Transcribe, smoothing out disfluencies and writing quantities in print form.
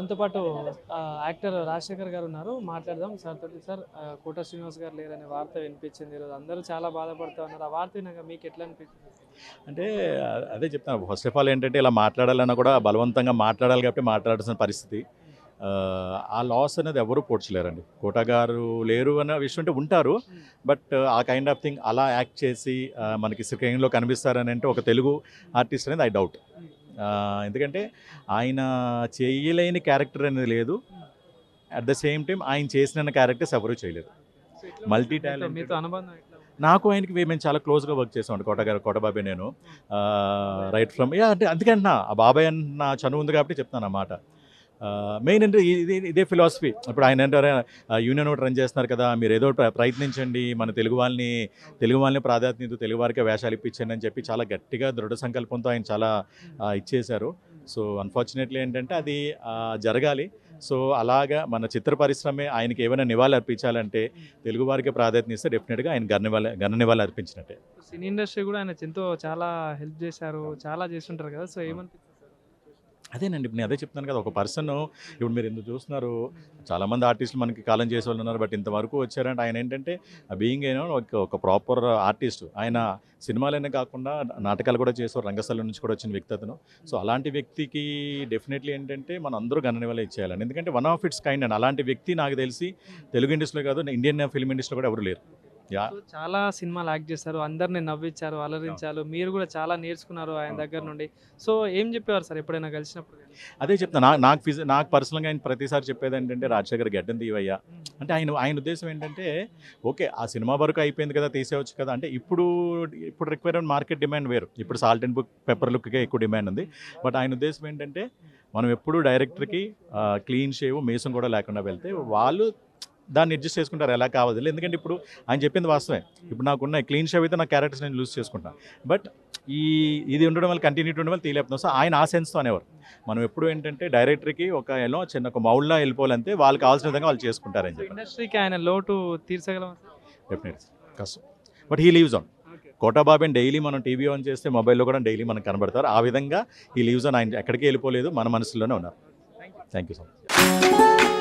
మనతో పాటు యాక్టర్ రాజశేఖర్ గారు ఉన్నారు. మాట్లాడదాం సార్ తోటి. సార్ కోట శ్రీనివాస్ గారు లేరనే వార్త వినిపించింది ఈరోజు. అందరూ చాలా బాధపడుతూ ఉన్నారు. ఆ వార్త విన్నాక మీకు ఎట్లా అనిపించింది? అంటే అదే చెప్తాను. ఫస్ట్ ఆఫ్ ఆల్ ఏంటంటే ఇలా మాట్లాడాలన్నా కూడా బలవంతంగా మాట్లాడాలి కాబట్టి మాట్లాడాల్సిన పరిస్థితి. ఆ లాస్ అనేది ఎవరు పోడ్చలేరండి. కోట గారు లేరు అన్న విషయం అంటే ఉంటారు. బట్ ఆ కైండ్ ఆఫ్ థింగ్ అలా యాక్ట్ చేసి మనకి స్క్రీన్లో కనిపిస్తారని అంటే ఒక తెలుగు ఆర్టిస్ట్ అనేది ఐ డౌట్. ఎందుకంటే ఆయన చేయలేని క్యారెక్టర్ అనేది లేదు. అట్ ద సేమ్ టైం ఆయన చేసిన క్యారెక్టర్స్ ఎవరూ చేయలేరు. సో ఎట్లా మల్టీ మీతో టాలెంటెడ్. మీతో అనుబంధం ఎట్లా ఉంది? నాకు ఆయనకి మేము చాలా క్లోజ్గా వర్క్ చేసామండి. కోటబాబే నేను. రైట్ ఫ్రమ్ అంటే అందుకంటున్నా ఆ బాబాయ్ అన్న చనువు ఉంది కాబట్టి చెప్తాను అన్నమాట. మెయిన్ అంటే ఇదే ఫిలాసఫీ. ఇప్పుడు ఆయన అంటారు యూనియన్ ఒకటి రన్ చేస్తున్నారు కదా, మీరు ఏదో ప్రయత్నించండి, మన తెలుగు వాళ్ళని ప్రాధాన్యత, తెలుగు వారికే వేషాలు ఇప్పించండి అని చెప్పి చాలా గట్టిగా దృఢ సంకల్పంతో ఆయన చాలా ఇచ్చేశారు. సో అన్ఫార్చునేట్లీ ఏంటంటే అది జరగాలి. సో అలాగా మన చిత్ర పరిశ్రమే ఆయనకి ఏమైనా నివాళులు అర్పించాలంటే తెలుగు వారికి ప్రాధాన్యత ఇస్తే డెఫినెట్గా ఆయన ఘన నివాళులు అర్పించినట్టే. సినీ ఇండస్ట్రీ కూడా ఆయన ఎంతో చాలా హెల్ప్ చేశారు. చాలా చేస్తుంటారు కదా. సో ఏమనిపిస్తుంది సార్? అదేనండి, ఇప్పుడు నేను అదే చెప్తున్నాను కదా, ఒక పర్సన్ ఇప్పుడు మీరు ఎందుకు చూస్తున్నారు, చాలామంది ఆర్టిస్టులు మనకి కాలం చేసే వాళ్ళు ఉన్నారు. బట్ ఇంతవరకు వచ్చారంటే ఆయన ఏంటంటే బీయింగ్ ఏనో ఒక ప్రాపర్ ఆర్టిస్ట్. ఆయన సినిమాలనే కాకుండా నాటకాలు కూడా చేసారు, రంగస్థలం నుంచి కూడా వచ్చిన వ్యక్తి అతను. సో అలాంటి వ్యక్తికి డెఫినెట్లీ ఏంటంటే మన అందరూ ఘననివాళులు ఇచ్చేయాలండి. ఎందుకంటే వన్ ఆఫ్ ఇట్స్ కైండ్ అండి. అలాంటి వ్యక్తి నాకు తెలిసి తెలుగు ఇండస్ట్రీలో కాదు, ఇండియన్ ఫిల్మ్ ఇండస్ట్రీలో కూడా ఎవరు లేరు. యా. సో చాలా సినిమాలు యాక్ట్ చేశారు. అందరిని నవ్వించారు, అలరించారు. మీరు కూడా చాలా నేర్చుకున్నారు ఆయన దగ్గర నుండి. సో ఏం చెప్పేవారు సార్ ఎప్పుడైనా కలిసినప్పుడు గాని? అదే చెప్తాను. నాకు పర్సనల్గా ఆయన ప్రతిసారి చెప్పేది ఏంటంటే, రాజశేఖర్ గడ్డం తీవయ్యా అంటే ఆయన ఉద్దేశం ఏంటంటే, ఓకే ఆ సినిమా వరకు అయిపోయింది కదా, తీసేయవచ్చు కదా అంటే ఇప్పుడు రిక్వైర్మెంట్ మార్కెట్ డిమాండ్ వేరు. ఇప్పుడు సాల్ట్ అండ్ పెప్పర్ లుక్కే ఎక్కువ డిమాండ్ ఉంది. బట్ ఆయన ఉద్దేశం ఏంటంటే, మనం ఎప్పుడు డైరెక్టర్కి క్లీన్ షేవ్ మీసం కూడా లేకుండా వెళ్తే వాళ్ళు దాన్ని అడ్జస్ట్ చేసుకుంటారు ఎలా కావాలి. ఎందుకంటే ఇప్పుడు ఆయన చెప్పింది వాస్తవమే. ఇప్పుడు నాకున్న క్లీన్ షేవ్ అయితే నా క్యారెక్టర్స్ నేను లూజ్ చేసుకుంటాను. బట్ ఇది ఉండడం వల్ల, కంటిన్యూటీ ఉండడం వల్ల తీయలేపుతున్నాం. సో ఆయన ఆ సెన్స్తో అనేవారు, మనం ఎప్పుడు ఏంటంటే డైరెక్టర్కి ఒక మౌల్లా వెళ్ళిపోవాలంటే వాళ్ళకి కావాల్సిన విధంగా వాళ్ళు చేసుకుంటారని చెప్పి. ఇండస్ట్రీకి ఆయన లోటు తీర్చగలమా సార్? డెఫినెట్లీ కష్టం. But he lives on. కోటాబాబేని డైలీ మనం టీవీ ఆన్ చేస్తే మొబైల్లో కూడా డైలీ మనకు కనబడతారు. ఆ విధంగా ఈ లీవ్స్ ఆన్. ఆయన ఎక్కడికి వెళ్ళిపోలేదు, మన మనసులోనే ఉన్నారు. Thank you so much.